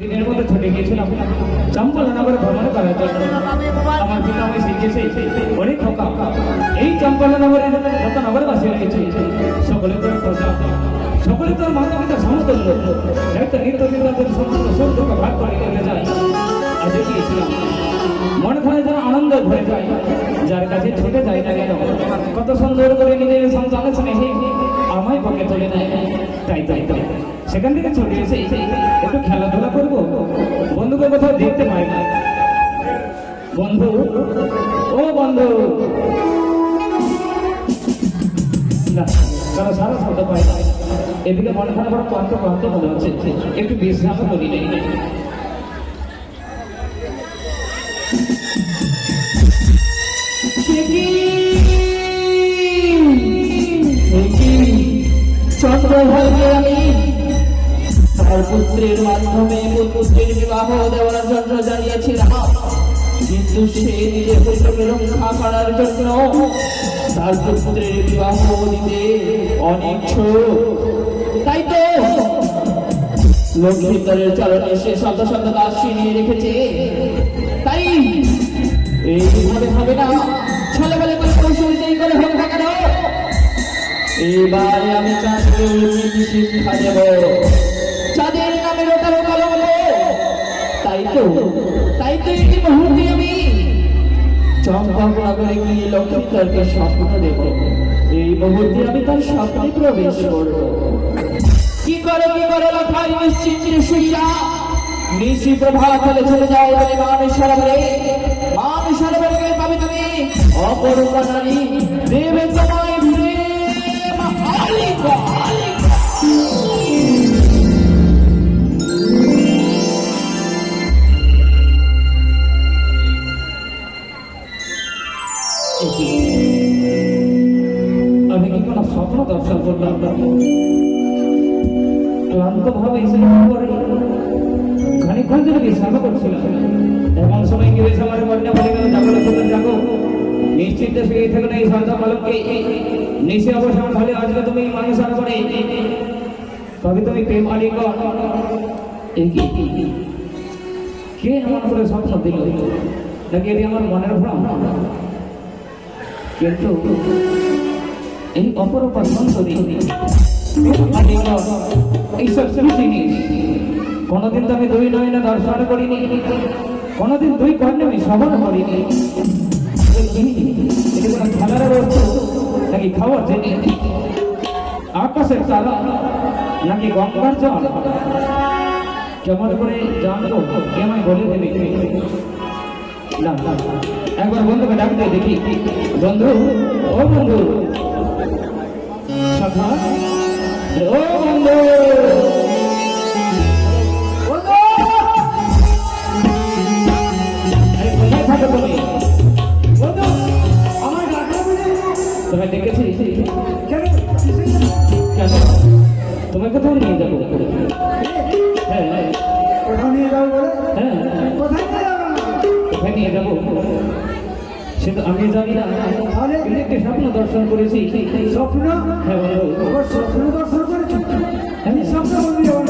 দিনের মধ্যে ছুটে গিয়েছিলাম চম্পলনগরে ভ্রমণ করার জন্য। আমার পিতা আমায় শিখিয়েছে, অনেক খোকা এই চম্পলনগরে যত নগরবাসী রয়েছে সকলে তোর প্রজা, সকলে তোর মাতা পিতা সমতুল্য, হয়তো নিত্যদিন তাদের সমস্ত সুখ দুঃখ ভাগ করে নিতে যায়। আজ গিয়েছিলাম, মনে হয় যেন আনন্দ ভরে যায়, যার কাছে ছুটে যায় না কেন কত সুন্দর করে নিজের সন্তান স্নেহে আমায় পকে তুলে নেয়। তাই তাই তাই সেখান থেকে ছুটে এসে একটু খেলাধুলা করবো, বন্ধুকে কোথাও দেখতে পাই না। বন্ধু, ও বন্ধু, না কারো সারা শব্দ পাই না। এদিকে মনে খারাপ বড় ক্লান্ত ক্লান্ত মনে হচ্ছে, একটু বিশ্রাম করি নেই। আমি তার পুত্রের মাধ্যমে পুত্রের বিবাহ দেওয়ার জন্য জানিয়েছিলাম, কিন্তু সে নিজে পুত্রকে রক্ষা করার জন্য তার পুত্রের বিবাহ দিতে অনিচ্ছুক। তাই তো লক্ষ্মীধরের চরণে সে শত শত দাসী নিয়ে রেখেছে। তাই এইভাবে হবে না, ছলে বলে করে কৌশলটাই করে হোক না কেন, এবারে আমি চাঁদকে শিক্ষা দেব, চাঁদের নামে রোটা রোটা লব। তাই তো এই মুহূর্তে আমি চম্পকনগরে গিয়ে লক্ষ্মীধরকে স্বপ্ন দেব। এই মুহূর্তে আমি তার স্বপ্নে প্রবেশ করব। কি করে লখাই নিশ্চিন্তে শুইয়া নিশি প্রভাত হলে চলে যায় বলে মানুষ সরবরে গেলে পাবে তুমি অপরূপা নারী দেবে তোমায় ভিড়ে। আমি কি কোনো স্বপ্ন দর্শন করলাম? ক্লান্ত ভাবে খানিক্ষণ ধরে বিশ্রাম করছিলাম, এমন সময় কি হয়েছে আমার কন্যা বলে গেল, যাবো নিশ্চিন্তে শুয়ে থেকে না এই সন্ধ্যা কলমকে নিশে অবসান হলে আজকে তুমি মানুষ করে তবে তুমি প্রেম আলিঙ্গন। কে আমার করে স্বপ্ন দিল? নাকি এটি আমার মনের ভ্রম? কিন্তু এই অপরূপা সুন্দরী এইসব জিনিস কোনোদিন তো আমি দুই নয়নে দর্শন করিনি, কোনোদিন দুই কর্ণে আমি শ্রবণ করিনি। এটি কোনো খেলার বস্তু নাকি খাওয়ার জিনিস? আকাশের তারা নাকি গঙ্গার জল? কেমন করে জানবো? কে আমায় বলে দেবে? না, একবার বন্ধুকে ডাকতে দেখি। বন্ধু, ও বন্ধু, সখা, ও বন্ধু, কোথায় থাকো তুমি? তোমায় দেখেছি কেন? তোমায় কোথাও নিয়ে যাবো? হ্যাঁ কোথায় নিয়ে যাবো সে তো আমি জানি না। একটি স্বপ্ন দর্শন করেছি। স্বপ্ন? হ্যাঁ বন্ধু, স্বপ্ন দর্শন করেছি। হ্যাঁ স্বপ্ন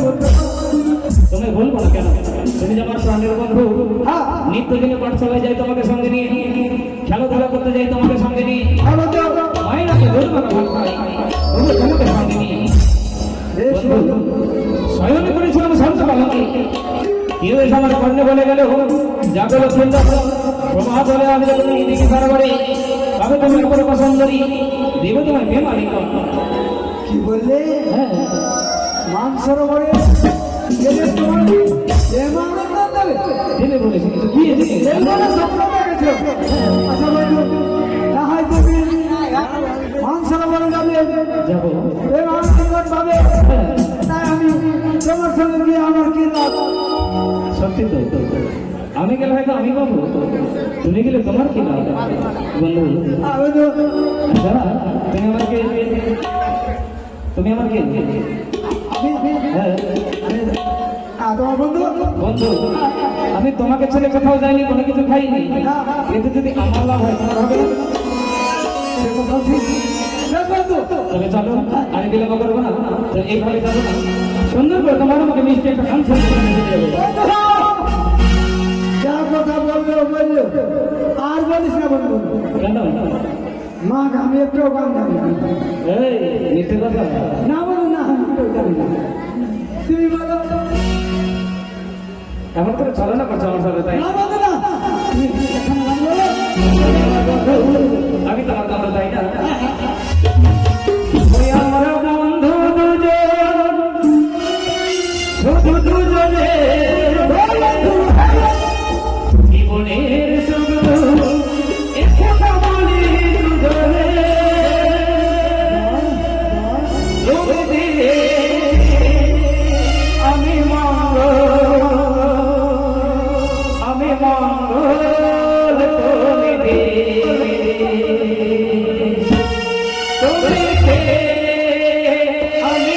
বলতে তুমি বলবো না কেন? তুমি যে আমার প্রাণের বন্ধু, নিত্যদিনে পাঠশালায় যাই তোমাকে সঙ্গে নিয়ে, খেলাধুলা করতে যাই তোমাকে সঙ্গে নিয়ে, মায়েরাকে দুর্ভাগ্য ভাগ পাই তোমাকে সঙ্গে নিয়ে। শয়নে করেছিলাম শান্ত পালকে, কেউ এসে আমার কর্ণে বলে গেল জাগলো সুন্দর প্রভাত হলে আসলে তুমি এদিকে সরবরে তবে তুমি কোনো পছন্দরি দেব তোমার প্রেম আলিঙ্গন। কি বললে? হ্যাঁ, মানসরোবরে দেবে বলেছি, কিন্তু কি স্বপ্ন দেখেছো? আচ্ছা বন্ধু, না হয় তুমি মানসরোবরে যাবে, যাবো। পাবে, তাই আমি তোমার সঙ্গে গিয়ে আমার কি লাভ? সত্যি তো, আমি গেলে হয়তো আমি পাবো, তুমি গেলে তোমার কি লাভ? বন্ধু, আমি তো তুমি আমার কে? হ্যাঁ তোমার বন্ধু। বন্ধু, আমি তোমাকে ছেড়ে কোথাও যাইনি, কোনো কিছু খাইনি, কিন্তু যদি আমার লাভ হয় তোমার হবে না? সে কোথাও ঠিক। তবে চলো, আর বিলম্ব করবো না, এইভাবে যাবো না। সুন্দর করে তোমার আমাকে মিষ্টি একটা গান শুনতে দেবে। যা কথা বললো বললো, আর বলিস না বন্ধু। কেন? মা আমি একটু গান জানি না। এই মিথ্যে কথা। না বলো না, আমি একটু জানি না। তুমি বলো। এমন করে চালনা করছো আমার সাথে, তাই না বলো না, তুমি এখানে গান বলো। আমি তোমার কথা তাই না? ওই আমরা বন্ধু দুজন, শুধু দুজনে জীবনের সুখ একথা বলি দুজনে। লোক দিলে আমি মঙ্গল তুমি দিলে আমি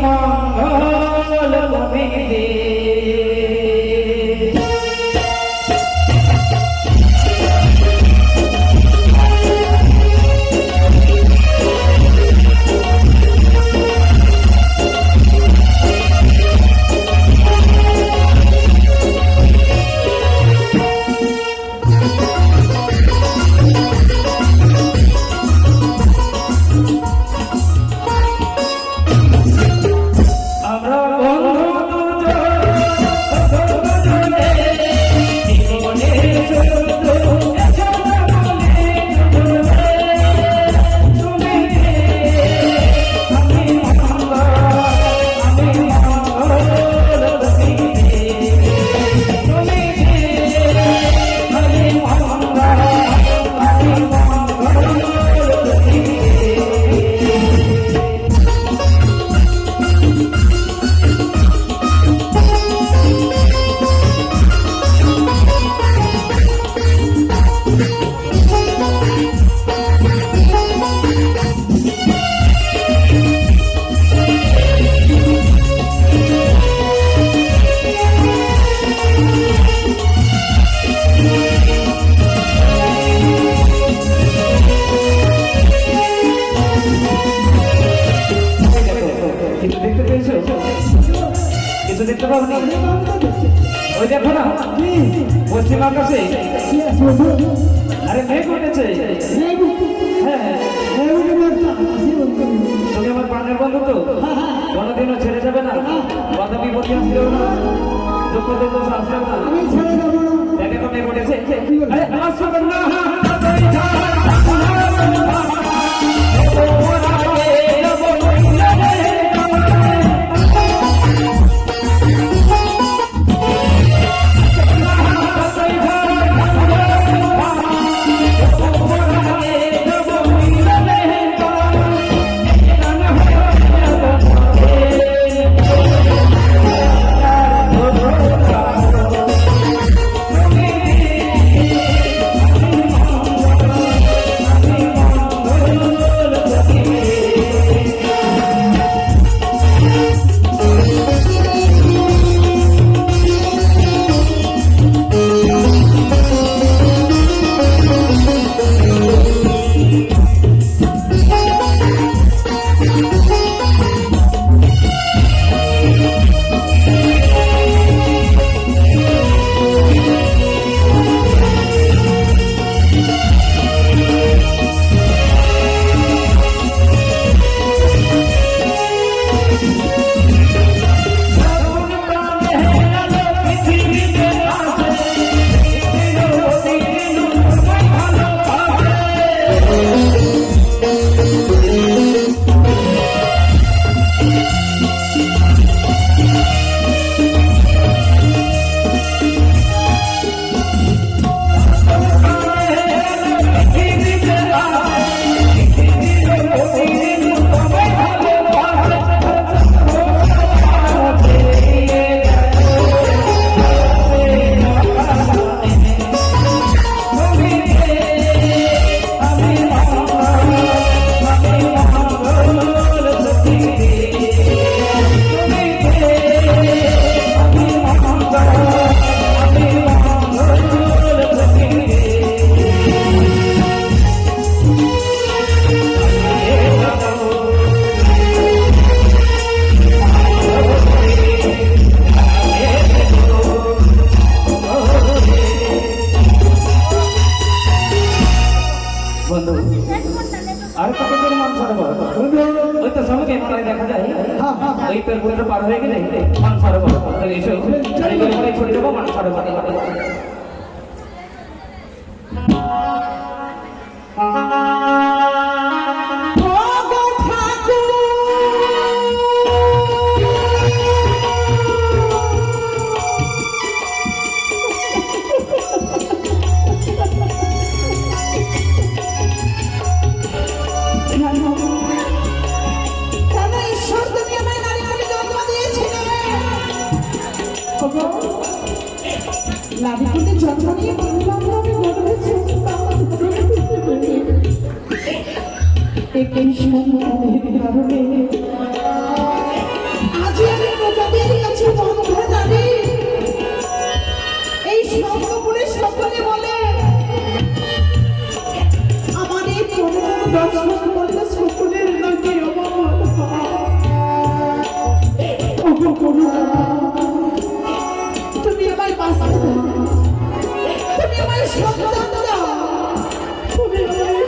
মঙ্গল তুমি দিলে। আমরা বন্ধু দুজনে জীবনের সুখ একথা বলি দুজনে। তুমি আমি মঙ্গল তুমি তুমি আমি মঙ্গল তুমি। কিছু দেখতে পেয়েছো? কিছু দেখতে পাওনি? ওই দেখো না পশ্চিম আকাশে, আরে মেঘ উঠেছে। হ্যাঁ, তুমি আমার প্রাণের বন্ধু তো, কোনোদিনও ছেড়ে যাবে না। বাধা বিপত্তি আসলেও না, দুঃখ দুঃখ আসলেও না। আমি ছেড়ে যাবো না। দেখো মেঘ উঠেছে। আরে আসবে না। পার হয়ে গেলে মানসরোবর তাহলে এসে চারিদিকে করে ছড়ে যাবো মানসরোবর কেন ঈশ্বর তুমি আমায় নারী বলে জন্ম দিয়েছিলে? নারী বলে জন্ম নিয়ে বললাম আমি গর্বেছি একটি সন্তানের কারণে আজ আমি প্রজাদের কাছে বন্ধ নারী। এই স্বপ্নপুরে স্বপ্নে বলে আমার এই প্রভু দর্শন করলে সকলের নাকি অমর তুমি আমায় বাঁচাতে দাও, তুমি আমায় সন্তান দাও, তুমি আমায়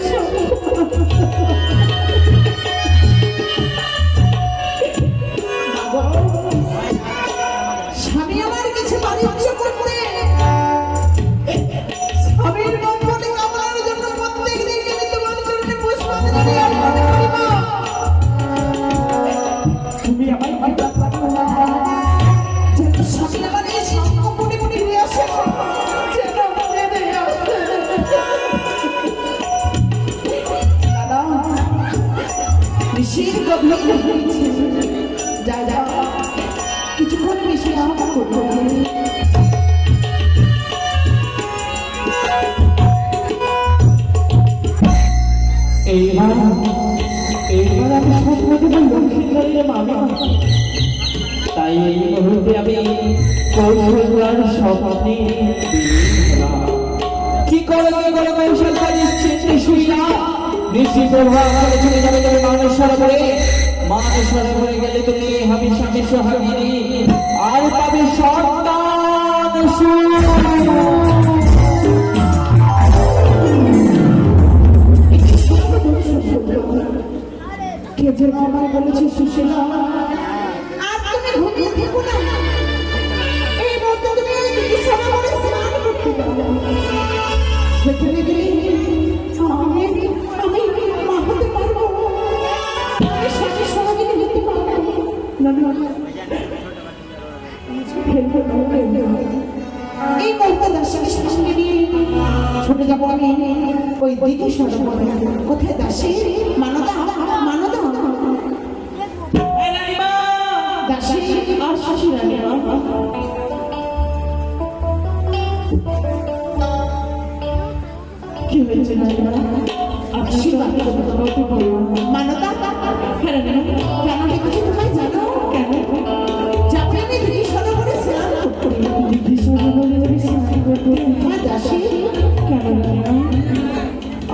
স্বামী আমার কিছু বাণিজ্য করতে স্বামীর মঙ্গলে কামনার জন্য প্রত্যেক দিন আমি তোমার চরণে পুষ্পাঞ্জলি অর্পণ করিব। তুমি আমায় যেন স্বামী আমার এই স্বপ্ন মনে মনে নিয়ে আসে, যেন মনে নিয়ে আসে। দাদা ঋষির গভীর হয়েছে, যা যা কিছুক্ষণ বেশি আমাকে করবো। এইবার আমি স্বপ্ন দেব লক্ষ্মীকারের মামা। তাই এই মুহূর্তে আমি কৌশলদার স্বপ্নে কি করে কৌশলদার নিশ্চিন্তে শুইলা নিশ্চিত প্রভাব করে চলে যাবে তুমি মানুষ সরোবরে গেলে তুমি হবে স্বামী সোহাগিনী আর পাবে সন্তান কে যে আমায় বলেছে সুশীলা আর তুমি ঘুমিয়ে থেকো না, এই মুহূর্তে তুমি ওই দিকে সরোবরে স্নান করতে যাবে। সেখানে গেলে আমি মা হতে পারবো, আমি স্বামী সোহাগিনী হতে পারবো না। এই মুহূর্তে দাসীকে সঙ্গে নিয়ে ছুটে যাবো আমি ওই দিকে সরোবরে। কোথায় দাসী? মানদা মানদা দাসী আসছি রানীমা। কি হয়েছে রানীমা? আশীর্বাদ মানদা কেন ডেকেছি তোমায় জানো? কেন যাবে আমি দিদি সরোবরে স্নান করতে। দিদি সরোবরে যাবি স্নান করতে? হ্যাঁ দাসী। কেন রানীমা?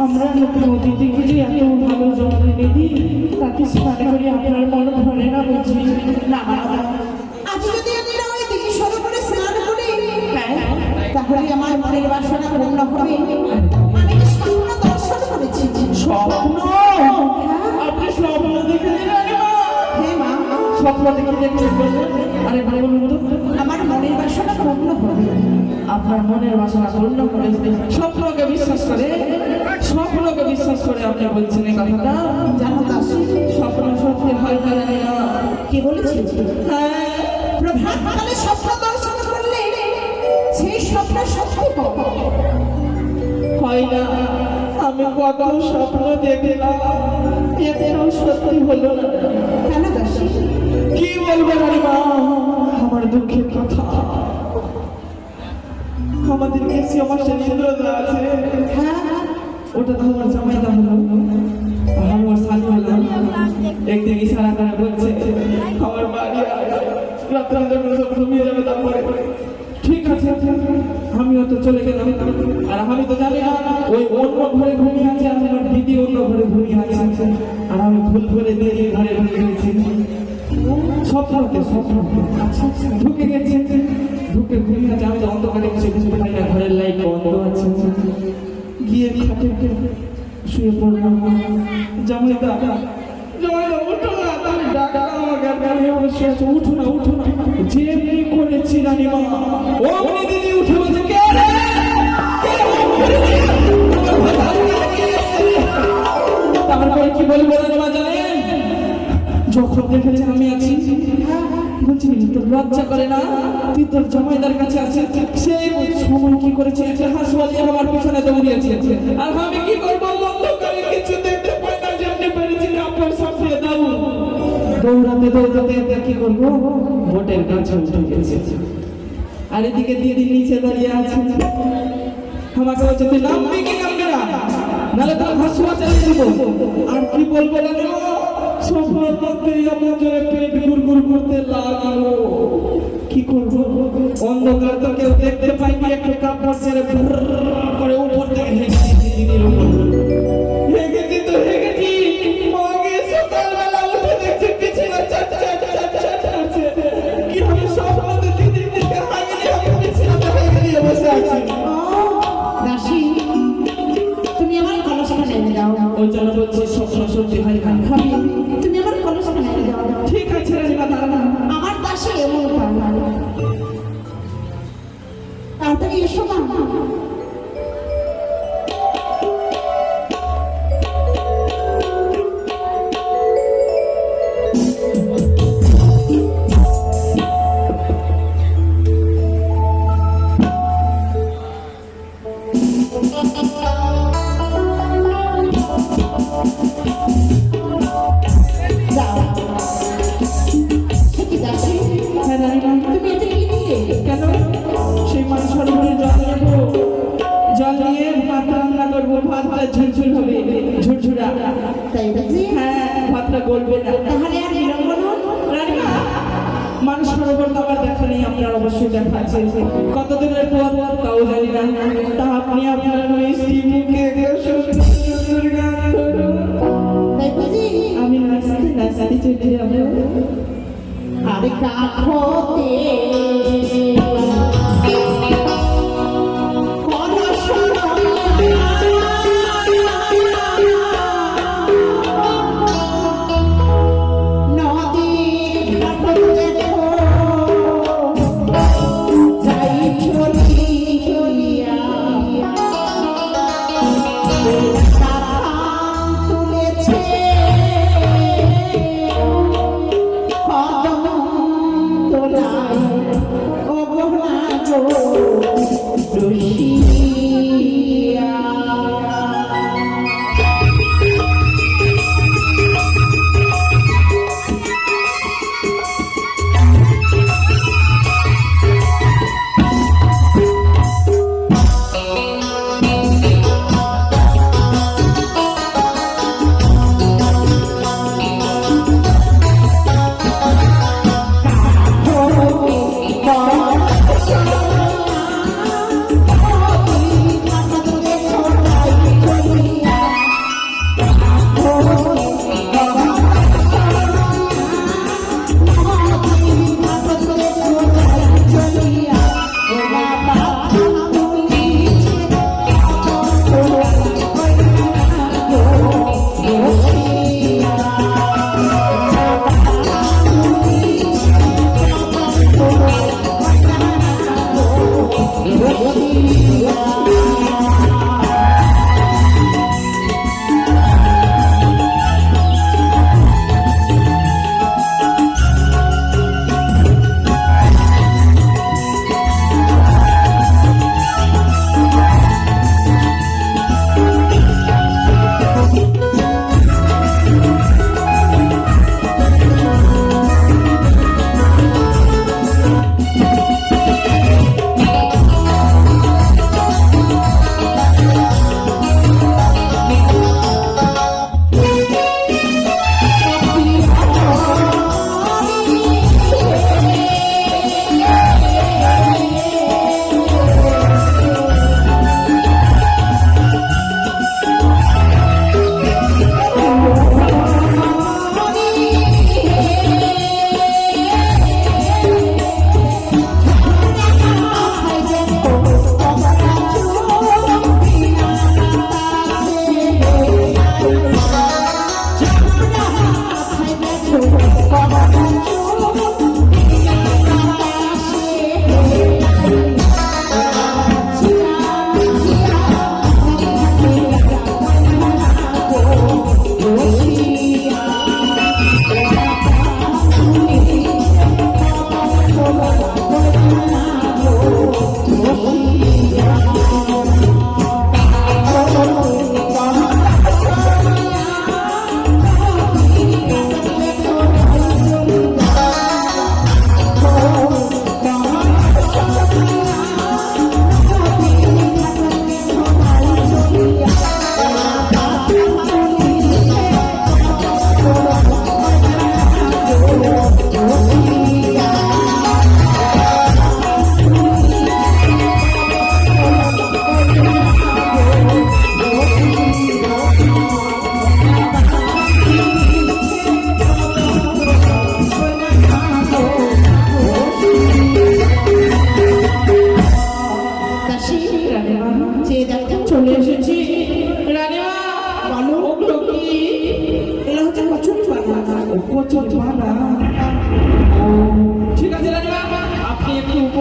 আমরা নদী থেকে যে এত ভালো জল এনে দিই তাকে স্নান করে আপনার মন ভরে না বুঝি? না মানদা, আজ যদি আমি না ওই দিদি সরোবরে স্নান করি তাহলে আমার মনের বাসনা পূর্ণ হবে। আমি কি স্বপ্ন দর্শন করেছি? স্বপ্ন? আপনি স্বপ্ন দেখেছেন রানীমা? হ্যাঁ মা, স্বপ্ন দেখে বললেন? আরে বলুন তো। আমার মনের বাসনা পূর্ণ হবে। আপনার মনের বাসনা পূর্ণ করে স্বপ্নকে বিশ্বাস করে আপনি বলছেন এই কথাটা? জানো দাসী, স্বপ্ন সত্যি হয় না রানীমা। কি বলেছি? হ্যাঁ, প্রভাতকালে স্বপ্ন দর্শন করলে সেই স্বপ্ন সত্যি পাবো। হয় না। আমি কত স্বপ্ন দেখলাম, একটাও সত্যি হলো না। কেন দাসী? কি বলবো রানীমা, আমার দুঃখের কথা। আমাদের কাছে আমার ইন্দ্রদা আছে, হ্যাঁ ওটা তো আমার জামাইদা হলো, আমার সাথে হলো। একদিন ইশারা করে বলছে আমার বাড়ি রাত্রে যখন সব ঘুমিয়ে যাবে তারপরে ঠিক আছে। আমিও তো চলে গেলাম, আর আমি তো জানি না ওই অন্য ঘরে ঘুমিয়ে আছে, আর আমার দিদি অন্য ঘরে ঘুমিয়ে আছে, আর আমি ভুল করে দিদি ঘরে ঘুমিয়ে গেছি। স্বপ্নতে ঢুকে গেছে, ঢুকে ঘুমিয়ে আছে। আমি তো অন্ধকারে কিছু বুঝতে পারি না, ঘরের লাইট বন্ধ আছে। গিয়ে খাটে শুয়ে পড়লাম। জামাইদা উঠো না, তুমি ডাকা আমাকে, আমি অবশ্যই আছি, উঠো না, উঠো না। যেমনি করেছি রানীমা, অমনি দিদি উঠে বলছে, কে রে? কে রে? তোমার ভাতার কে এসেছে? তারপরে কি বলবো রানীমা জানেন? যখন দেখেছে আমি আছি, বলছি তোর লজ্জা করে না, তুই তোর জামাইদার কাছে আছে, সেই সময় কি করেছে, একটা হাসপাতালে আমার পিছনে দৌড়িয়েছে, আর আমি কি করবো, অন্ধকারে কিছু দেখতে পাই না, যেমনি পেরেছি কাপড় সামনে দাও, দৌড়াতে দৌড়াতে কি করবো, বোটের কাছে উঠে গেছে, আর এদিকে দিদি নিচে দাঁড়িয়ে আছে, আমাকে বলছে তুই নামবি কি নামবি না, নাহলে তোর হাসুয়া চালিয়ে দেবো। আর কি বলবো জানো, সফরের মধ্যে এমন জোরে পেট গুড়গুড় করতে লাগলো, কি করবো, অন্ধকার তো কেউ দেখতে পাইনি, একটু কাপড় ছেড়ে করে উপর থেকে হেগেছি দিদির উপর, হেগেছি তো হেগেছি, মাগে সকালবেলা উঠে দেখছি পিছনে চাট চাট চাট চাট করছে, কি আমি স্বপ্নতে দিদির দিকে হাগিনি, আমি পিছনে হেগে দিয়ে বসে আছি। দাসী, তুমি আমার কলসটা নিয়ে যাও। ওই জন্য বলছি স্বপ্ন সত্যি হয় না। ভাবি, তুমি আমার কলসটা নিয়ে যাও। ঠিক আছে রানীমা, দাঁড়ান। আমার দাসী এমন তাড়াতাড়ি এসো না। যাও। সে কি দাসী? হ্যাঁ রানীমা, তুমি এটা কি দিয়ে? কেন? সেই মাছ সরোবরে জল নেবো, জল নিয়ে ভাত রান্না করবো, ভাতটা ঝুরঝুর হবে, ঝুরঝুরা। তাই বুঝি? হ্যাঁ, ভাতটা গলবে না। তাহলে আর বিলম্ব নয়। রানীমা, মানুষ সরোবর তো আমার দেখা নেই, আপনার অবশ্যই দেখা আছে, কতদিনের পর তাও জানি না, তা আপনি আপনার মিষ্টি মুখে সুন্দর সুন্দর গান ধরুন, তাই বুঝি? আমি নাচতে নাচতে চলে যাবো। আর কাঠতে কলস নদীর ঘাট দেখো যাই চলিয়া তুলেছে কদম তোলা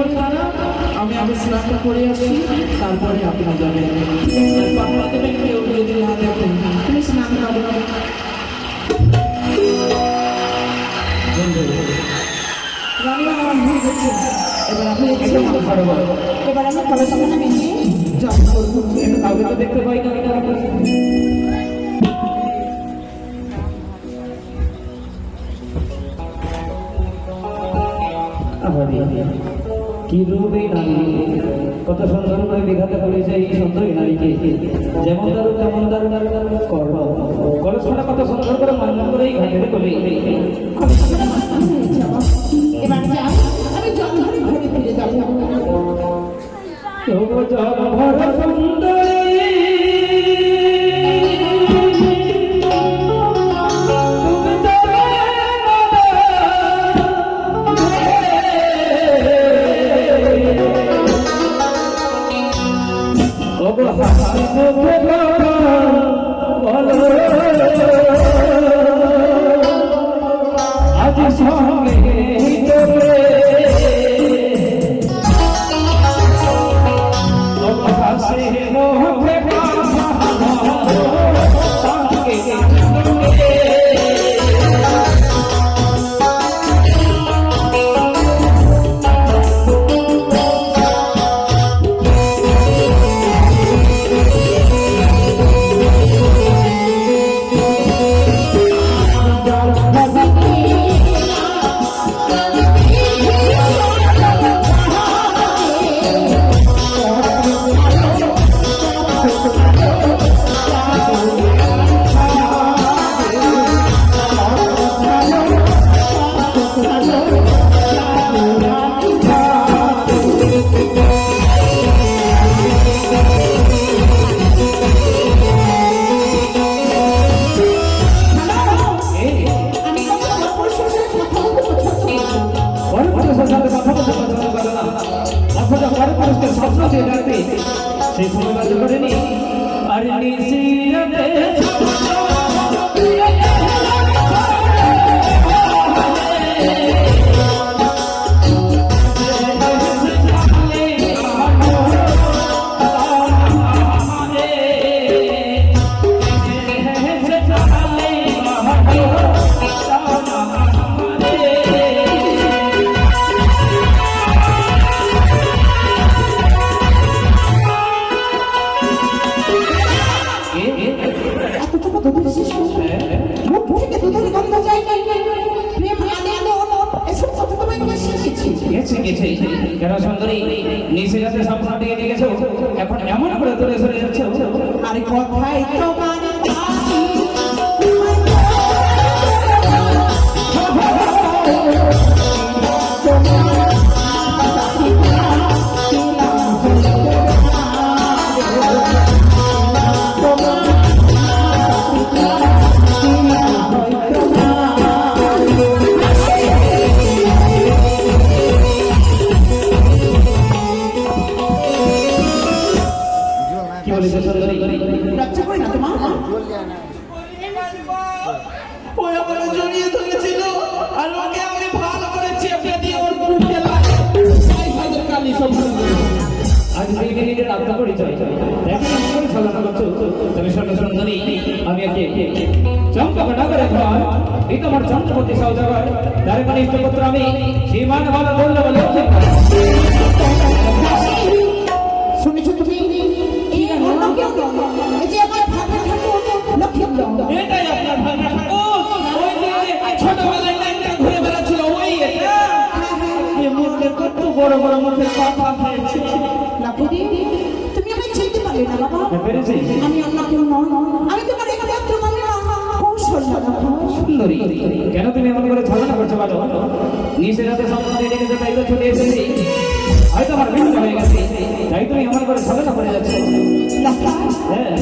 হবে দাদা, আমি আগে স্নানটা করে আসি, তারপরে আপনি যাবেন। পাপা দেবেন কেউ যদি না দেখেন, তুমি স্নান করো। রানীমা আমার ভুল হচ্ছে। এবার আপনি একটু মাথা ছাড়ো বলো। এবার আমি কলসখানা ভেঙে জল করবো। একটু কাউকে তো দেখতে পাই না। কি রূপ এই নারী, কত সুন্দর করে বিঘাত করেছে এই সুন্দরী নারীকে, যেমন তার তেমন তার কর্ম। কলসখানা কত সুন্দর করে মন্ডন করে এই ঘাটের কোলে। কলসখানা মাস্তান হয়েছে আমার। এবার যাই, আমি জল ধরে ঘরে ফিরে যাবো। তবু জল ভরা সুন্দরী তুমি চলে তবু হাসি মুখে বলো আজ সঙ্গে চলে সেই পরিবার করেনি আর নিশিরাতে এতটুকু দুধের শিশু, মুখ থেকে দুধের গন্ধ যায় না। প্রেম আনন্দ এসব কথা তোমায় কে শিখিয়েছে? গেছে কেন সুন্দরী নিশিরাতে স্বপ্ন দিয়ে গেছো, এখন এমন করে দূরে সরে যাচ্ছ। আরে কথাই তোমার বাসি, কি বলেছে সুন্দরী? লজ্জা করে না তোমার? ওই আমাকে জড়িয়ে ধরেছিল আর ওকে আমি ভালো করে চেপে দিয়ে ওর বুকে লাগিয়ে তাই হয়তো কালি সব আজ নিজে নিজের আত্মপরিচয় দেখেন আমি করে সাধনা করছো। তবে শোনো সুন্দরী, আমি একে চম্পক নগরে ঘর এই তোমার চন্দ্রপতি সৌদাগর তার মানে ইষ্টপুত্র আমি সীমান ভালো বললে বলে শুনেছো তুমি? এই অন্য কেউ নয়, এই যে আমার ভাগনা ঠাকুর লক্ষ্মীন্দর। এটাই আপনার ভাগনা ঠাকুর, ওই যে ছোটবেলায় নাইটা ঘুরে বেড়াচ্ছিল ওই এটা এ মুখে কত বড় বড় মুখে কথা হয়েছে। লাভুদি, তুমি আমায় চিনতে পারলে না বাবা? পেরেছি আমি অন্য কেউ নয়, আমি তোমার একমাত্র কন্যা কৌশল্যা। সুন্দরী, কেন তুমি এমন করে ছলনা করছো বলো? নিচে রাতে স্বপ্ন দিয়ে দেখেছো তাই তো ছুটে এসেছি, হয়তো আমার ভিন্ন হয়ে গেছে তাই তুমি এমন করে ছলনা করে যাচ্ছ। হ্যাঁ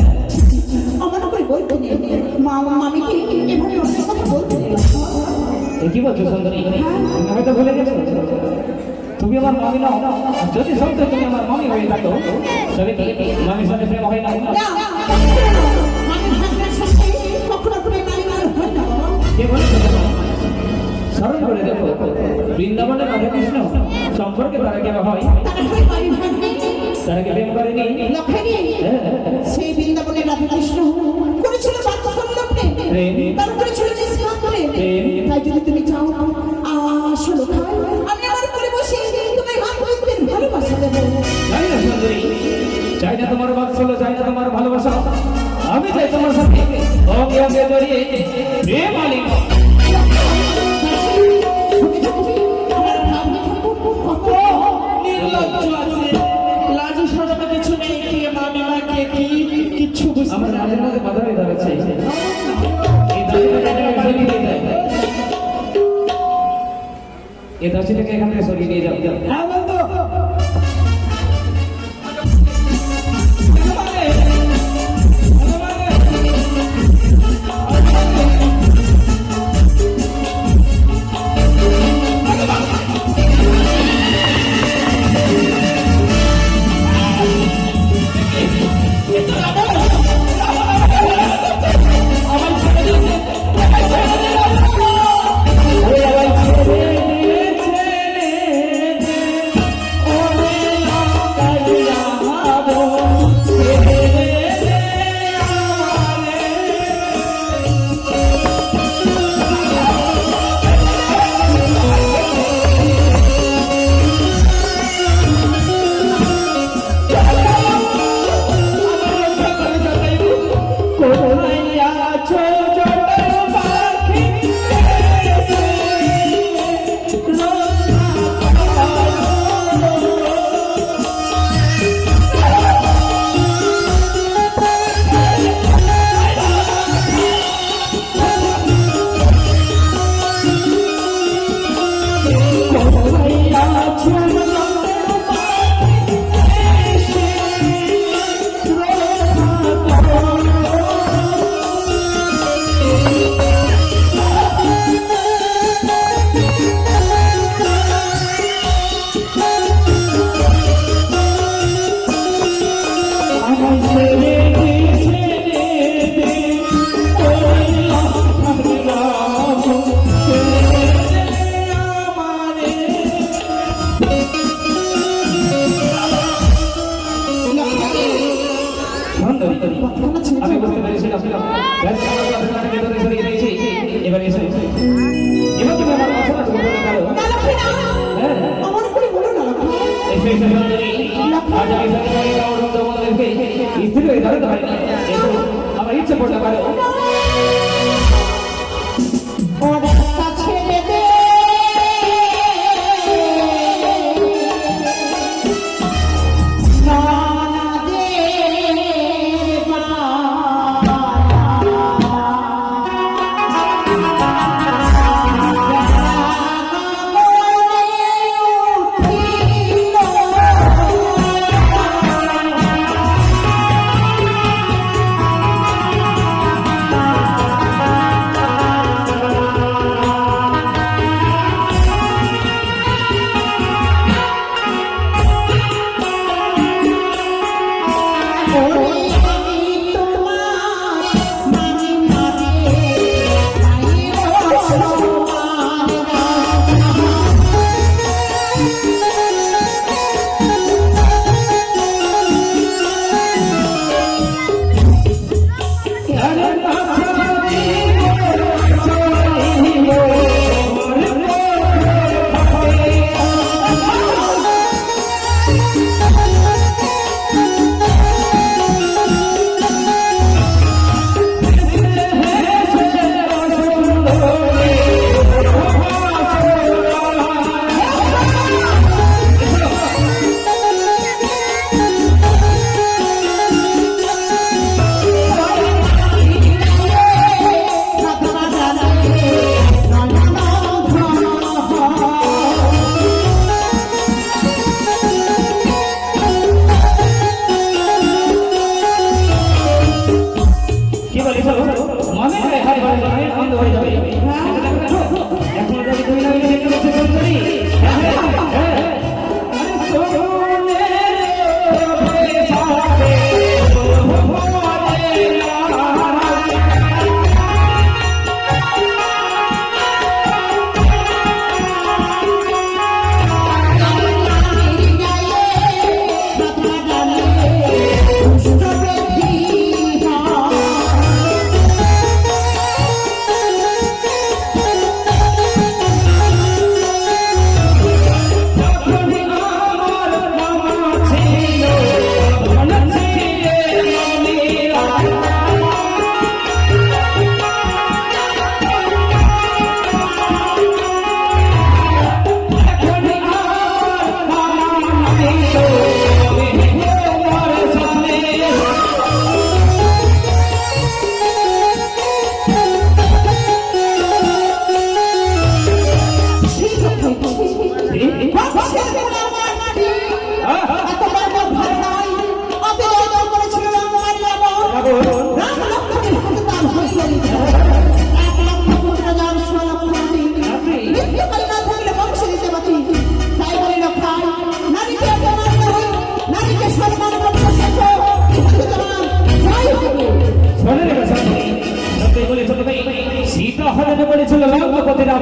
আমার করে বলতে নেই, মা মামিকে এভাবে অন্য কথা বলতে নেই। এ কি বলছো সুন্দরী? তুমি হয়তো ভুলে গেছো তুমি আমার মামি নাও। যদি সত্য তুমি আমার মামি হয়ে থাকো তবে কি মামির সাথে প্রেম হয় না? না, মামি ভাগনার সাথে কখনো কোনো নারী হয় না বাবা। কে বলেছে? স্মরণ করে দেখো বৃন্দাবনের রাধা কৃষ্ণ সম্পর্কে তারা কেন হয়? তারা কি পারি ভাগ্নে তারা কি প্রেম করেনি? লক্ষণী সেই বৃন্দাবনের রাধা কৃষ্ণ করেছিল বাৎসল্য প্রেম প্রেম। তার করেছিল নিষ্কাম প্রেম প্রেম। তাই যদি তুমি চাও আসলো খাই আমি আমার করে বসে তোমায় মাতৃত্বের ভালোবাসা দেবো চাই না সুন্দরী, চাই না তোমার বাৎসল্য, চাই না তোমার ভালোবাসা, আমি চাই তোমার সাথে অঙ্গে অঙ্গে জড়িয়ে প্রেম আলিঙ্গন। আমার ভাগ্নে কত নির্লজ্জ আছে, লাজ শরম কিছু নেই, কে মামিমা কে কি কিচ্ছু বুঝতে আমার পারে রাজের না। মধ্যে বাধা হয়ে দাঁড়াচ্ছে। এই দাসীটাকে সরিয়ে নিয়ে যাও। এই দাসীটাকে এখান থেকে সরিয়ে নিয়ে যাও। হ্যাঁ বন্ধু, সুন্দরী, আমি বুঝতে পেরেছিলাম ব্যাস আমার কথাটাকে ধরে সরিয়ে দিয়েছি। এবার এসো, এবার তুমি আমার কথাটা বলতে পারো। হ্যাঁ, আমার করে বলো না লক্ষণী এসো এসো সুন্দরী, আজ আমি সরকারি কাউরব তোমাদেরকে স্থির হয়ে দাঁড়াতে পারি না। এসো, আমার ইচ্ছে করতে পারো। ওদের কাছে দেবে নানা দেবা উঠিল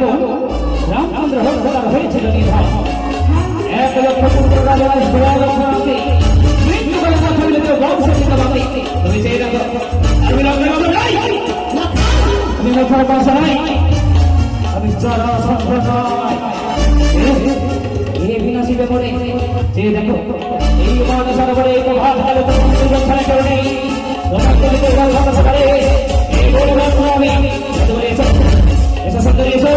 রাবণ রামচন্দ্র হত্যার হয়েছিল নিধন। 1 লক্ষ পুত্র রাজার সমাজে মৃত্যু করে না থাকলে তো বংশীত পাবে। তুমি সেই রাজা আমি লগ্ন নাই, আমি মোটর পাশা নাই, আমি চড়া সম্প্রদায় এই বিনাশী ব্যাপারে যে দেখো এই মানসার পরে এই প্রভাত কালে তো রক্ষা করে তোমার করে তো গাল ভালো করে এই বলে না আমি তুমি এসো এসো সুন্দর এসো।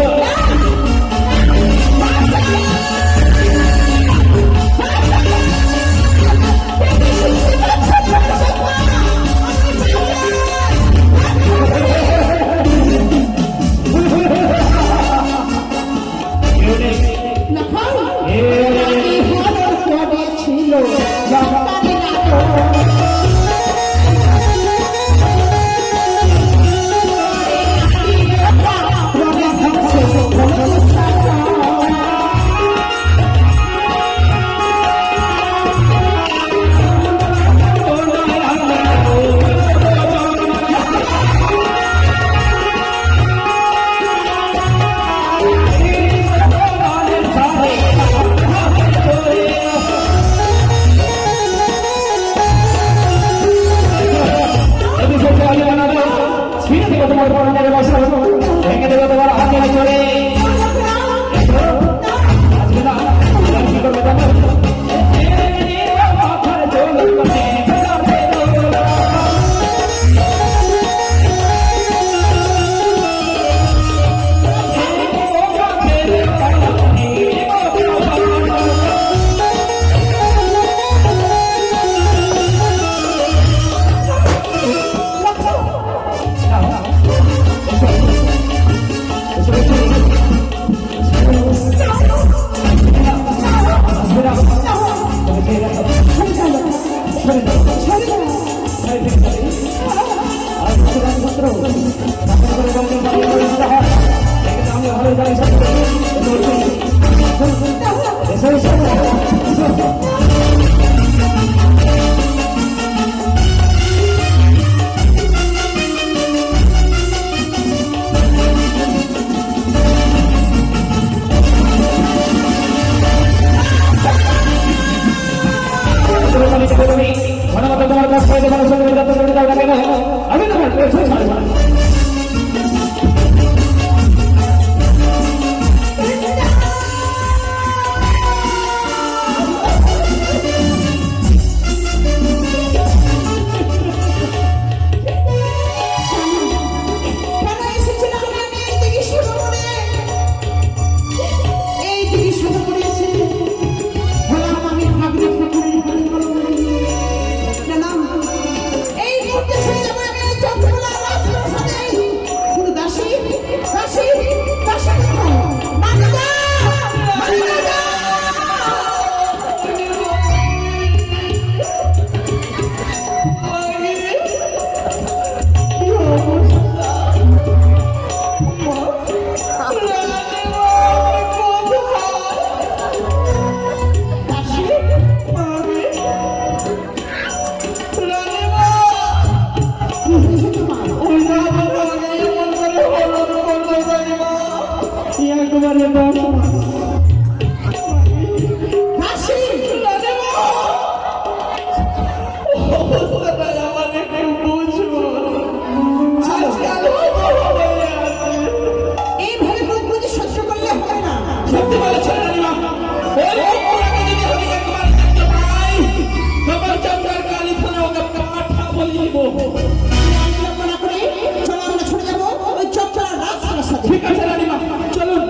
ঠিক আছে রানীমা, চলুন।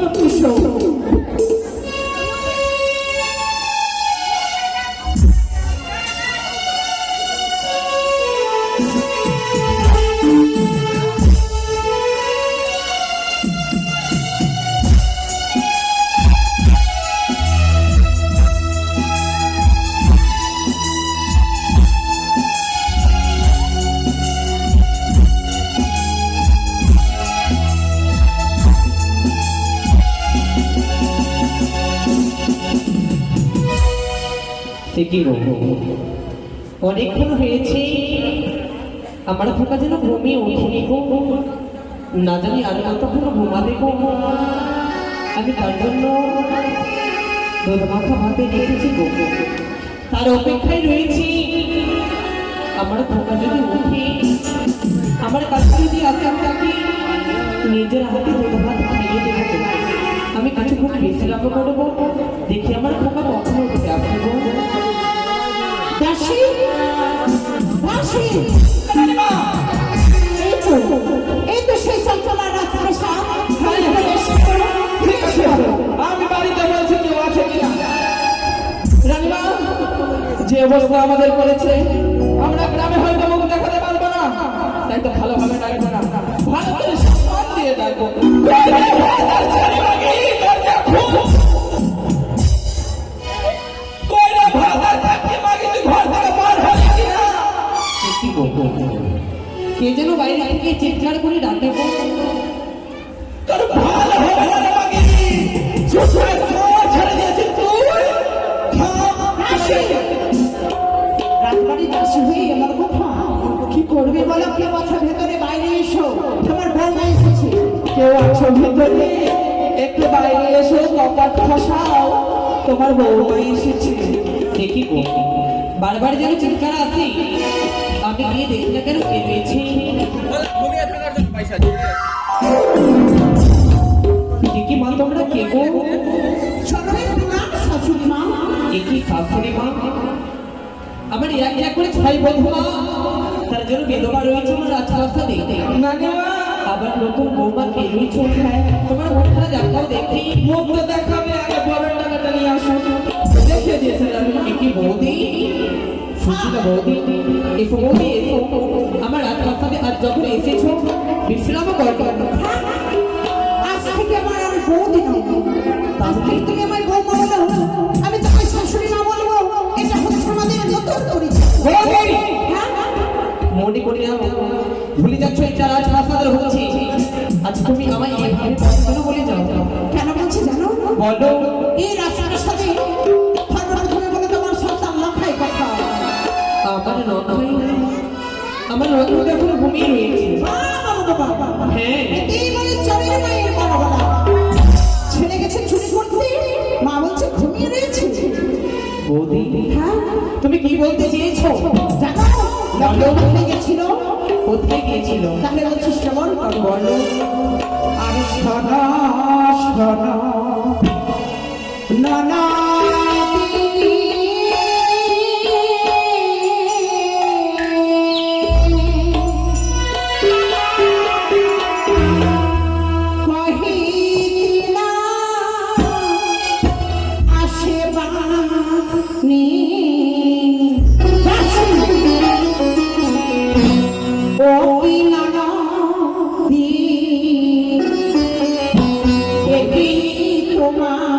অনেকক্ষণ হয়েছে, আমার খোকা যেন ঘুমিয়ে উঠিনি গো, না জানি আর কতক্ষণ ঘুমাবে গো। আমি তার জন্য দুধ মাখা ভাতে রেখেছি গো, তার অপেক্ষায় রয়েছি। আমার খোকা যদি উঠে আমার কাছে যদি আসে, আমি তাকে নিজের হাতে দুধ ভাত খাইয়ে দেবো। আমি কিছুক্ষণ বিশ্রাম করবো, দেখি আমার খোকা কখনো উঠে আসবে গো। দাসী দাসী, এই তো সেই চঞ্চলা রাজপ্রাসাদ। আমি বাড়িতে বলছি কেউ আছে কিনা। রানীমা, যে অবস্থা আমাদের করেছে, আমরা গ্রামে হয়তো মুখ দেখাতে পারবো না, তাই তো ভালোভাবে ডাকবো না, ভালো করে সম্মান দিয়ে ডাকবো। কে যেন বাইরে থেকে চিৎকার করে ডাকে গো। রাজবাড়ির দাসী হয়ে আমার কথা কি করবে বলো? কেউ আছে ভেতরে? বাইরে এসো, তোমার বৌমা এসেছে। কেউ আছো ভেতরে? একটু বাইরে এসো, কপাট খসাও, তোমার বউমা এসেছে। দেখি গো, বারবার যেন চিৎকার আছে, আমি গিয়ে দেখি না কেন কে রয়েছে। দেখি মা, তোমরা কে গো? সকলের নাম শাশুড়ি মা। একই শাশুড়ি মা, আমার এক এক করে 6 বধূ মা, তার জন্য বিধবা রয়েছে আমার রাজপ্রাসাদে। আবার নতুন বৌমা কে রয়েছে? তোমার মুখখানা দেখাও দেখি। মুখ তো দেখাবে, আগে বড় টাকাটা নিয়ে আসো। দেখে দিয়েছে কি বৌদি, সুশীলা বৌদি, এসো বৌদি এসো। আমার রাজপ্রাসাদে আজ যখন এসেছো, বিশ্রাম করো। আজ থেকে আমার আর বৌদি নয়, আজ থেকে তুমি আমার বৌমা বলো। আমি তোমার শাশুড়ি মা বলবো। এটা হচ্ছে আমাদের নতুন পরিচয়। হ্যাঁ, মনে করি না ভুলে যাচ্ছ, এটা রাজপ্রাসাদের হচ্ছে। আজ তুমি আমায় এইভাবে কেন বলে যাও? কেন বলছি জানো? বলো। এই রাজপ্রাসাদে সর্বপ্রথমে বলে তোমার সন্তান লখাই কথা। আমার লখাই, আমার লখাই এখন ঘুমিয়ে রয়েছে। হ্যাঁ, এই বলে চরের মায়ের বড় বলা ছেলে গেছে চুরি করতে, মা বলছে ঘুমিয়ে রয়েছে। বৌদি, হ্যাঁ, তুমি কি বলতে চেয়েছো? জানো লখাই কোথায় গেছিল? কোথায় গিয়েছিল? তাহলে বলছি শ্রবণ করো। বলো। আর শোনা শোনা নানা হবে অপমান।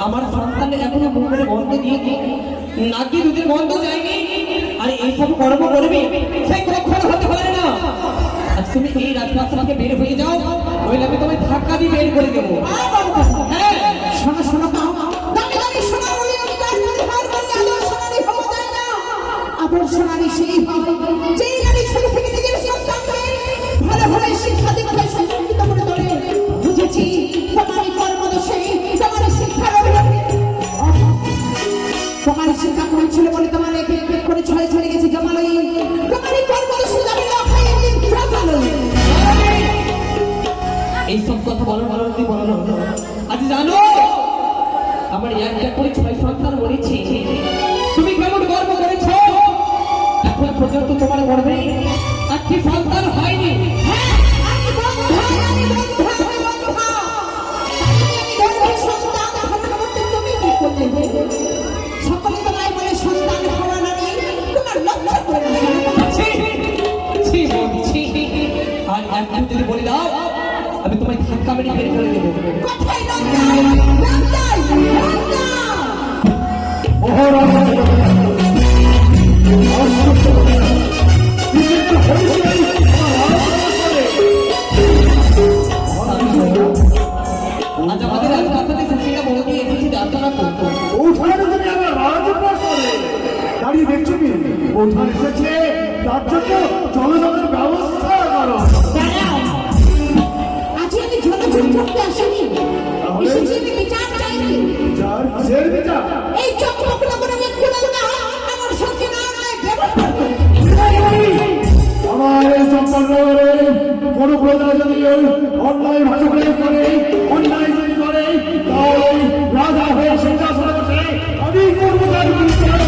আমার সন্তানের এখনো মুখের গন্ধ দিয়েছে, নাকি দুধের গন্ধ যায়নি, আর এইসব কর্ম করবে সেই কখনো হতে পারে না। আজ তুমি এই রাজপ্রাসাদ থেকে বের হয়ে যাও, নইলে আমি তোমায় ধাক্কা দিয়ে বের করে দেবো। হ্যাঁ, শোনো শোনো দামি দামি সোনা বলে আমি তার ব্যবহার করি, আদর সোনারি হওয়া যায় না। আদর সোনারি সেই হয় যেই নারী ছোট থেকে নিজের সন্তানকে ভালো ভালো শিক্ষা দীক্ষায় সংস্কৃত করে তোলে। বুঝেছি তোমারই কর্মদোষে তোমার শিক্ষার অভাবে তোমার শিক্ষা কম ছিল বলে তোমার এক এক করে ছড়ে ছড়ে গেছে জমালয়। তোমারই কর্মদোষে যাবে লক্ষায় একদিন জমালয়। এইসব কথা বলো না, তুই বলো না। আজ জানো আমার একটা করে 6 সন্তান মরেছে, তুমি কেমন গর্ব করেছো? এখন পর্যন্ত তোমার গর্বে একটি সন্তান হয়নি। সকলে তোমায় বলে সন্তান হওয়া নারী তোমার লক্ষ্য করে না। ছি, ছি বলছি, আর একটু যদি বলে দাও আমি তোমায় ধাক্কা মেরে বের করে দেবো। কোথায় লজ্জায় লজ্জায় লজ্জা। আজ আমাদের রাজপ্রাসাদে সুশীলা বড়কে এসেছি যাত্রা করতো। ওঠানে তুমি আমার রাজপ্রাসাদে দাঁড়িয়ে দেখছো কি? ওঠান এসেছে, তার জন্য জলজলের ব্যবস্থা করো। দাঁড়াও, আজ আমি ঝোলাঝুলি করতে আসিনি, এসেছি আমি বিচার চাইতে। যার কিসের বিচার? এই চকমক নগরে আমি কুলাঙ্গা আমার সঙ্গে না নয় ব্যবহার করে। আমার এই চম্পল নগরে কোনো প্রজা যদি অন্যায় ভাষা প্রয়োগ করে, অন্যায় যদি করে, তাহলে রাজা হয়ে সিংহাসনে বসে আমি করবো তার বিচার।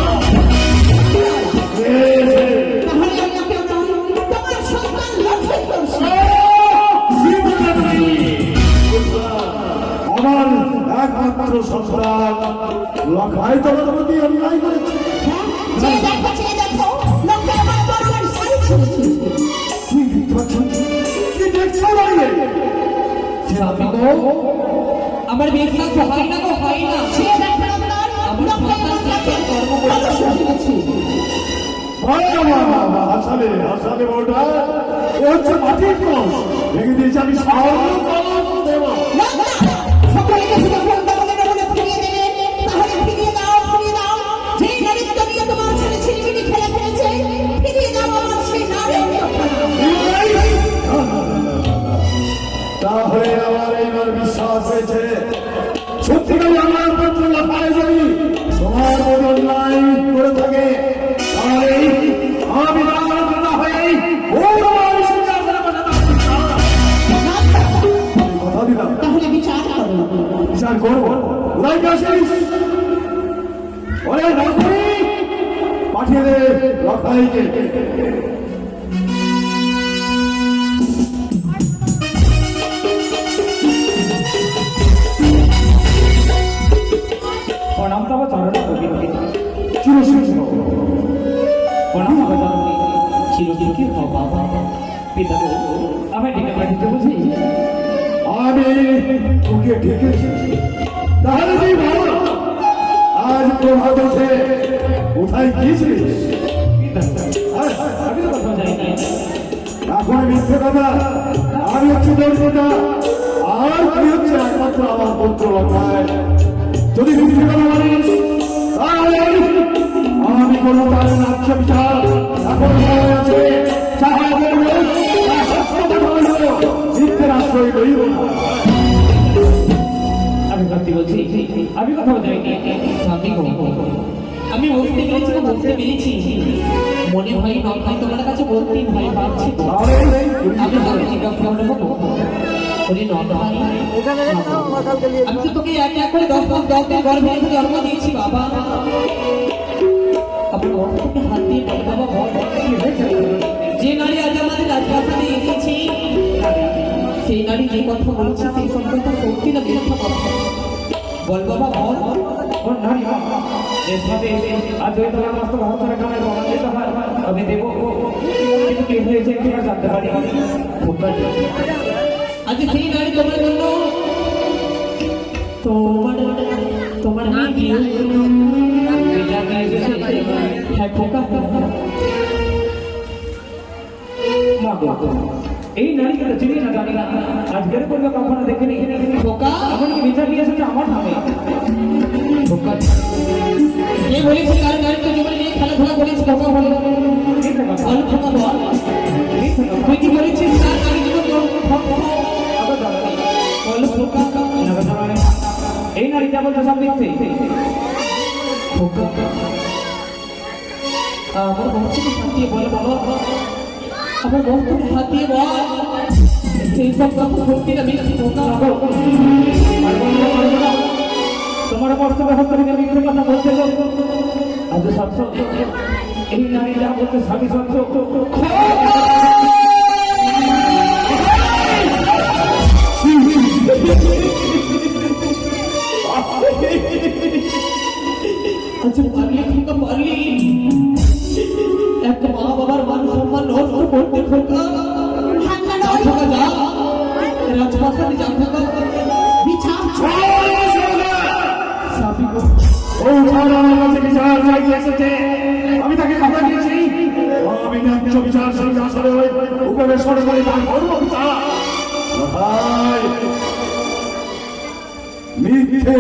তাহলে আমি কেউ নয়, তোমার সন্তান লক্ষ্য করছে। আমার একমাত্র সন্তান লখাই তোমার প্রতি অন্যায় করেছে। হ্যাঁ, চেয়ে দেখো লোকে আমার পরবার শাড়ি ছেড়েছে। কি দেখছো বাইরে? স্বামী গো, আমার বিশ্বাস হয় না গো, হয় না। চেয়ে দেখো আমার সন্তান শিক্ষার কর্ম করেছে। হাসালে হাসালে বউটা এ হচ্ছে মাটির কলস, ভেঙে দিয়েছে আমি স্বর্ণ কলস দেব। সকলকে শুধু ফোনটা বলে বলে ফিরিয়ে দেবে, তাহলে ফিরিয়ে দাও ফিরিয়ে দাও। যেই নারীত্ব নিয়ে তোমার ছেলে ছিনিমিনি খেলা খেলেছে, ফিরিয়ে দাও আমার সেই নারীত্বখানা। তাহলে আমার এইবার বিশ্বাস হয়েছে সত্যিকারই আমার পুত্র লখাই যদি তোমার মতো অন্যায় করে থাকে, তাহলে আমি রাজার কথা হয়ে আমার সিংহাসনে বসে থাকতে চাই। আমি কথা দিলাম তাহলে বিচার করো। বিচার করবো। কোথায় গেছিস? ওরে নকরি, পাঠিয়ে দে লখাইকে। প্রণাম তব চরণে কবিরকে, চিরশীর্ষ প্রণাম তব চরণে চিরসুখী হও বাবা। পিতা গো, আমায় ডেকে পাঠিয়েছে বুঝি? আমি তোকে ডেকেছি, তাহলে তুই ভালো না। আজ প্রভাত উঠে কোথায় গিয়েছিস? পিতা গো, আমি তো কোথাও যাইনি। এখন মিথ্যে কথা, আমি হচ্ছে তোর পিতা, আর তুই হচ্ছে একমাত্র আমার পুত্র লখাই। যদি মিথ্যে কথা বলিস তাহলে আমি কোনো তার নাচ্য বিচার এখন সময় আছে, চাহা করবো তা সত্য কথা হইল, মিথ্যের আশ্রয় লইব না। আমি সত্যি বলছি, আমি কোথাও যাইনি। স্বামী গো, আমি বলতে পেরেছি না, বলতে পেরেছি। মনে হয় নয় তোমার কাছে বলতেই ভয় পাচ্ছি। তাহলে আমি তাকে জিজ্ঞাসা করবো, বলি নয়, আমি তো তোকে এক এক করে 10 মাস 10 দিন গর্ভে রেখে জন্ম দিয়েছি বাবা। আমার গর্ভ তোকে হাত দিয়ে বল বাবা, বল কি হয়েছে? যে নারী আজ আমাদের রাজপ্রাসাদে এসেছি, সেই নারী যে কথা বলছে সেই সব কথা সত্যি না মিথ্যা কথা? বল বাবা বল। ওর নারী এর সাথে আজ ওই তোমার মস্ত ভাবনা কামে প্রমাণ দিতে হয়, আমি দেবো। কিন্তু কি হয়েছে একটু জানতে পারি? আজ সেই নারী তোমার জন্য তোমার তোমার নাম কি? বিচার নিয়ে এসেছে। হ্যাঁ খোকা, মা গো, এই নারীকে তো চিনি না, জানি না, আজকের পর্বে কখনো দেখিনি। খোকা, এমনকি বিচার নিয়ে এসেছে আমার নামে। খোকা কে বলেছে কার নারীত্ব জীবনে নিয়ে খেলাধুলা করেছে? খোকা বলে মিথ্যে কথা, বল খোকা বল, মিথ্যে কথা। তুই কি বলেছিস কার নারী জীবন আবার দাঁড়া। বল খোকা। না, দাঁড়া রে। এই নারীটা বলতে সব মিথ্যে। খোকা আমার বস্তুকে হাত দিয়ে বলে বলো, আমার বস্তুকে হাত দিয়ে বল এই সব কথা সত্যি না মিথ্যে? খোকা মা গো, পারবো না, পারবো না। তোমার বক্তব্য হচ্ছে মিথ্যে কথা বলতে গো। আজ সত্য, এই নারী যা বলতে সবই সত্য। আচ্ছা পারলি খোকা পারলি, একটা মা বাবার মান সম্মান নষ্ট করতে খোকা। ঠান্ডা যা নয়, খোকা যা, রাজপ্রাসাদে যা খোকা। বিচার সাপি গো, ও ভালো আমার কাছে বিচার চাইতে এসেছে, আমি তাকে কথা দিয়েছি আমি ন্যায্য বিচার সঙ্গে আসলে উপবেশ করে তার ধর্ম বিচার। ভাই মিথ্যে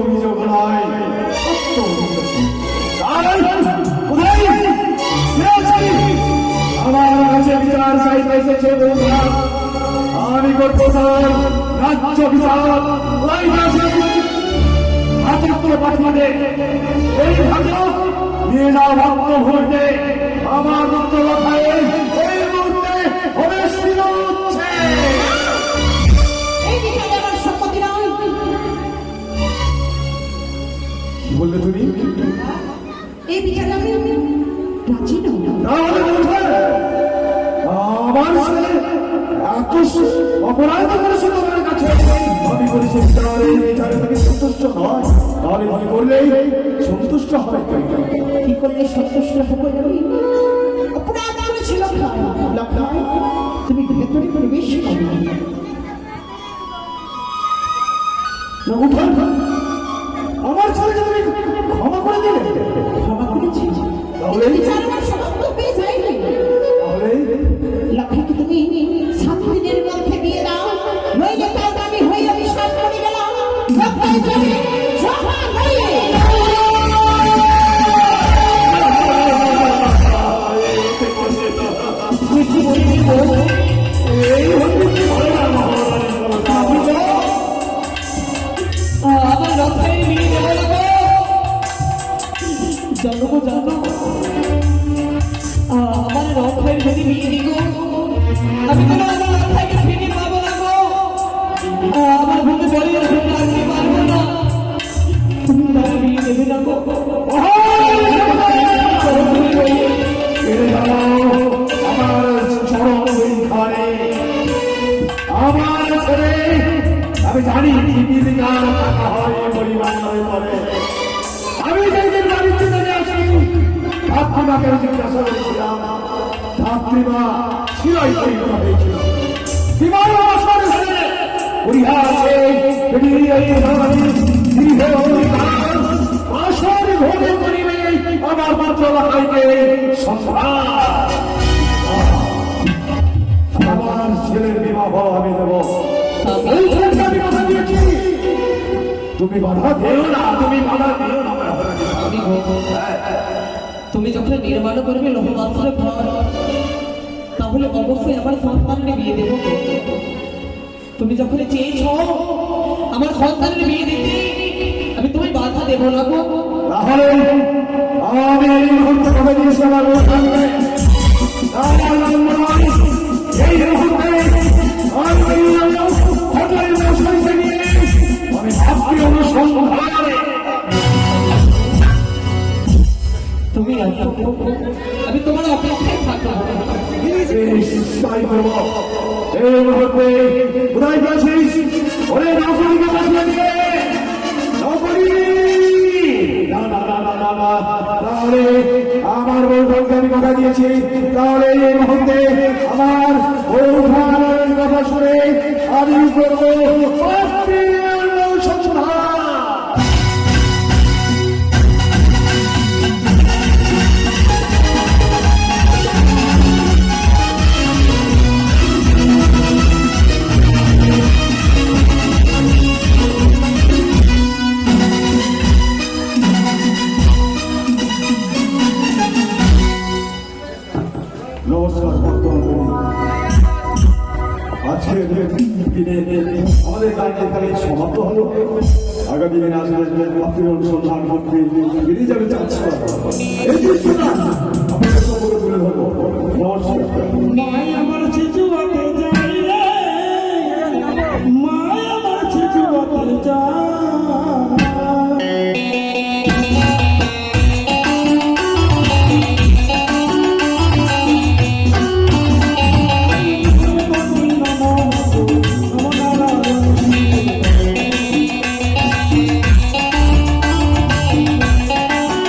অভিযোগ নয়, সত্য অভিযোগ। কোথায় আমার কাছে বিচার চাইতে এসেছে বন্ধুরা, আমি করবো তার ন্যায্য বিচার। হাতের তো পাঠিয়ে এই ভাগ্য নিয়ে যাও ভক্ত ভরতে আমার ভক্ত লখায় এই মুহূর্তে হবে শুরু হচ্ছে। এই বিচারে আমার সম্মতি নয়। কি বললে তুমি? এই বিচারে আমি রাজি নই। তাহলে বলছে আমার ছেলে এত অপরাধ করেছে তোমার কাছে, আমি বলেছি বিচারে বিচারে তাকে সন্তুষ্ট নয়, তাহলে মনে করলেই সন্তুষ্ট হবে। কি করলে সন্তুষ্ট হবে আমি? অপরাধ করেছিল লক্ষায়, তুমি ভেতরে প্রবেশ করো। না উঠান, আমার ছেলেকে তুমি ক্ষমা করে দিলে, ক্ষমা করেছি, তাহলে বিচার আমার সমাপ্ত হয়ে যায়নি। তাহলে লক্ষ্মীকে তুমি 7 দিনের মধ্যে বিয়ে দাও, নইলে তার আমি হয়ে আমি সাত করে গেলাম। লক্ষ্মী যাবে জমা হয়ে। আমার লক্ষ্যের বিয়ে দেবো না গো। জানো গো জানো, আমার লক্ষ্যের যদি বিয়ে দিগো আমি তো আমার লক্ষ্যকে ফিরে পাবো না গো। আমার বন্ধু বলি রাখতে পারবো না, তুমি তার বিয়ে দেবে না গো। আমার চরম এইখানে আমার ছেলে, আমি জানি জীবিকার টাকা হয় পরিবার নয় করে। আমি যেদিন বাড়ির থেকে আসি ধাত্রীমাকে জিজ্ঞাসা করেছিলাম, ধাত্রীমা শিরাই পরিণত হয়েছিল। বিমান আসর হয়ে পরিহাসে বেরিয়ে আসর ভোগে করিবে আমার মাত্র লাগাইতে সন্ধান। আমার ছেলের বিবাহ আমি দেব, এই ছেলেকে আমি কথা দিয়েছি। তুমি বাধা দিও না, তুমি বাধা দিও না। আমি গো, তুমি যখন নির্মাণ করবে লোহপাত্রের ঘর, তাহলে অবশ্যই আমার সন্তানের বিয়ে দেবো গো। তুমি যখন চেয়েছ আমার সন্তানের বিয়ে দিতে, আমি তুমি বাধা দেবো না গো। তাহলে আমি এই মুহূর্তে কথা দিয়েছি আমার সন্তানকে, এই মুহূর্তে আমি ভাবছি অনুসন্ধানে তুমি আসো গো, আমি তোমার অপেক্ষায় থাকবো। তাই করবো। এই মুহূর্তে কোথায় গেছিস? ওরে নকরিকে বাঁচিয়ে দিয়ে নকরি। না না না না না না, তাহলে আমার বউকে আমি কথা দিয়েছি, তাহলে এই মুহূর্তে আমার বউঠানের কথা শুনে আমি করবো সন্ধান। দিনে আমাদের গাড়িতে এখানে সমাপ্ত হলো। আগামী দিনে আসলে আপনি অনুসন্ধান করতে বেরিয়ে যাবে চাচ্ছি আপনাদের সম্পর্কে তুলে ধরবো। নমস্কার। নয়